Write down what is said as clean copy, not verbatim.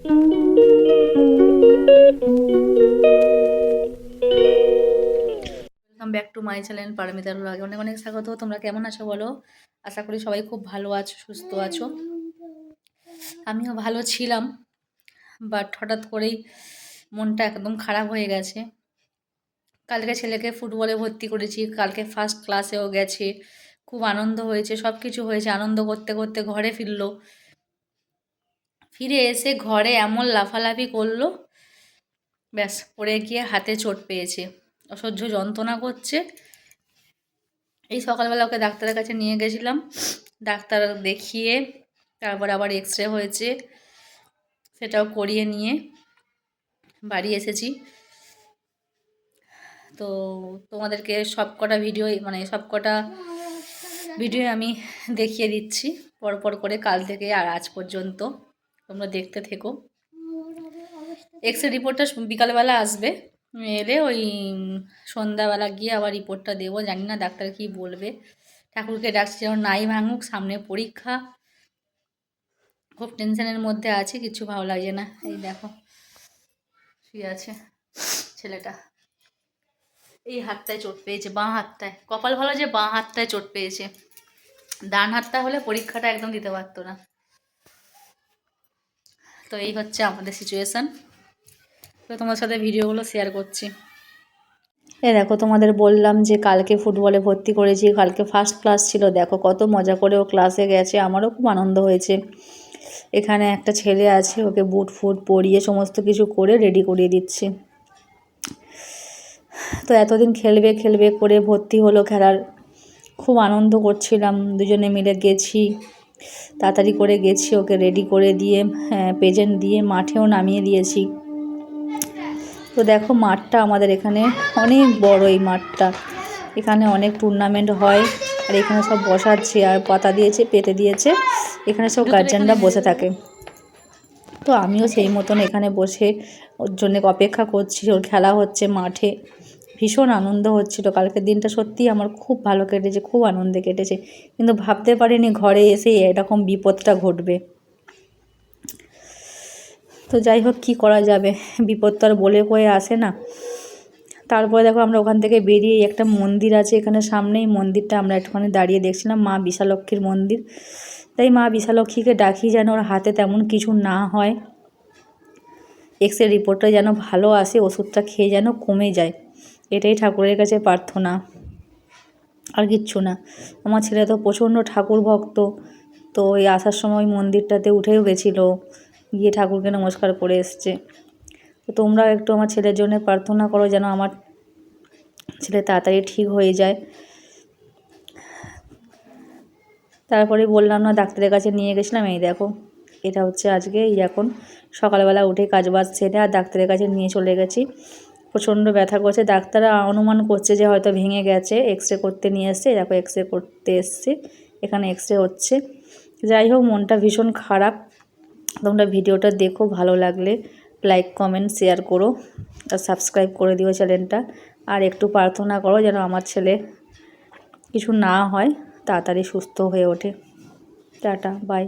Welcome back to my channel পারমিতার ব্লগে অনেক অনেক স্বাগত। তোমরা কেমন আছো বলো? আশা করি সবাই খুব ভালো আছো, সুস্থ আছো। আমিও ভালো ছিলাম, বাট হঠাৎ করেই মনটা একদম খারাপ হয়ে গেছে। কালকে ছেলেকে ফুটবলে ভর্তি করেছি, কালকে ফার্স্ট ক্লাসেও গেছে, খুব আনন্দ হয়েছে, সব কিছু হয়েছে। আনন্দ করতে করতে ঘরে ফিরলো, ফিরে এসে ঘরে এমন লাফালাফি করলো, ব্যাস পড়ে গিয়ে হাতে চোট পেয়েছে, অসহ্য যন্ত্রণা করছে। এই সকালবেলা ওকে ডাক্তারের কাছে নিয়ে গেছিলাম, ডাক্তার দেখিয়ে তারপর আবার এক্স রে হয়েছে, সেটাও করিয়ে নিয়ে বাড়ি এসেছি। তো তোমাদেরকে সব কটা ভিডিও আমি দেখিয়ে দিচ্ছি পরপর করে, কাল থেকে আর আজ পর্যন্ত। তোমরা দেখতে থেকো। এক্স রে রিপোর্টটা বিকালবেলা আসবে, এলে ওই সন্ধ্যাবেলা গিয়ে আবার রিপোর্টটা দেবো। জানি না ডাক্তার কি বলবে। ঠাকুরকে ডাকছি যেন নাই ভাঙুক, সামনে পরীক্ষা। খুব টেনশনের মধ্যে আছি, কিছু ভালো লাগছে না। এই দেখো শুয়ে আছে ছেলেটা, এই হাতটায় চোট পেয়েছে, বাঁ হাতটায়। কপাল ভালো যে বাঁ হাতটায় চোট পেয়েছে, ডান হাতটা হলে পরীক্ষাটা একদম দিতে পারতো না। তো এই হচ্ছে আমাদের সিচুয়েশান। তো তোমার সাথে ভিডিওগুলো শেয়ার করছি। দেখো, তোমাদের বললাম যে কালকে ফুটবলে ভর্তি করেছি, কালকে ফার্স্ট ক্লাস ছিল। দেখো কত মজা করে ও ক্লাসে গেছে, আমারও খুব আনন্দ হয়েছে। এখানে একটা ছেলে আছে, ওকে বুট ফুট পরিয়ে সমস্ত কিছু করে রেডি করিয়ে দিচ্ছি। তো এতদিন খেলবে খেলবে করে ভর্তি হলো খেলার, খুব আনন্দ করছিলাম। দুজনে মিলে গেছি, তাড়াতাড়ি করে গেছি, ওকে রেডি করে দিয়ে প্রেজেন্ট দিয়ে মাঠেও নামিয়ে দিয়েছি। তো দেখো মাঠটা আমাদের এখানে অনেক বড়, এই মাঠটা এখানে অনেক টুর্নামেন্ট হয়। আর এখানে সব বসার চেয়ার পাতা দিয়েছে, পেতে দিয়েছে, এখানে সব গার্জেনরা বসে থাকে। তো আমিও সেই মতন এখানে বসে ওর জন্য অপেক্ষা করছি। ওর খেলা হচ্ছে মাঠে, ভীষণ আনন্দ হচ্ছিল। কালকের দিনটা সত্যিই আমার খুব ভালো কেটেছে, খুব আনন্দে কেটেছে। কিন্তু ভাবতে পারিনি ঘরে এসে এরকম বিপদটা ঘটবে। তো যাই হোক, কী করা যাবে, বিপদ তো আর বলে কয়ে আসে না। তারপরে দেখো আমরা ওখান থেকে বেরিয়ে একটা মন্দির আছে এখানে সামনেই, মন্দিরটা আমরা একটুখানি দাঁড়িয়ে দেখছিলাম, মা বিশালক্ষীর মন্দির। তাই মা বিশালক্ষীকে ডাকি যেন ওর হাতে তেমন কিছু না হয়, এক্স রে রিপোর্টটা যেন ভালো আসে, ওষুধটা খেয়ে যেন কমে যায়। এটাই ঠাকুরের কাছে প্রার্থনা, আর কিচ্ছু না। আমার ছেলে তো প্রচণ্ড ঠাকুর ভক্ত, তো ওই আসার সময় মন্দিরটাতে উঠেও গেছিলো, গিয়ে ঠাকুরকে নমস্কার করে এসছে। তো তোমরাও একটু আমার ছেলের জন্য প্রার্থনা করো যেন আমার ছেলে তাড়াতাড়ি ঠিক হয়ে যায়। তারপরে বললাম না, ডাক্তারের কাছে নিয়ে গেছিলাম। এই দেখো, এটা হচ্ছে আজকে এখন সকালবেলা উঠে কাজবাজ সেরে আর ডাক্তারের কাছে নিয়ে চলে গেছি। প্রচণ্ড ব্যথা করছে, ডাক্তাররা অনুমান করছে যে হয়তো ভেঙে গেছে, এক্স রে করতে নিয়ে এসছে। দেখো এক্স রে করতে এসছে, এখানে এক্স রে হচ্ছে। যাই হোক, মনটা ভীষণ খারাপ। তোমরা ভিডিওটা দেখো, ভালো লাগলে লাইক কমেন্ট শেয়ার করো, আর সাবস্ক্রাইব করে দিও চ্যানেলটা। আর একটু প্রার্থনা করো যেন আমার ছেলে কিছু না হয়, তাড়াতাড়ি সুস্থ হয়ে ওঠে। Tata, by.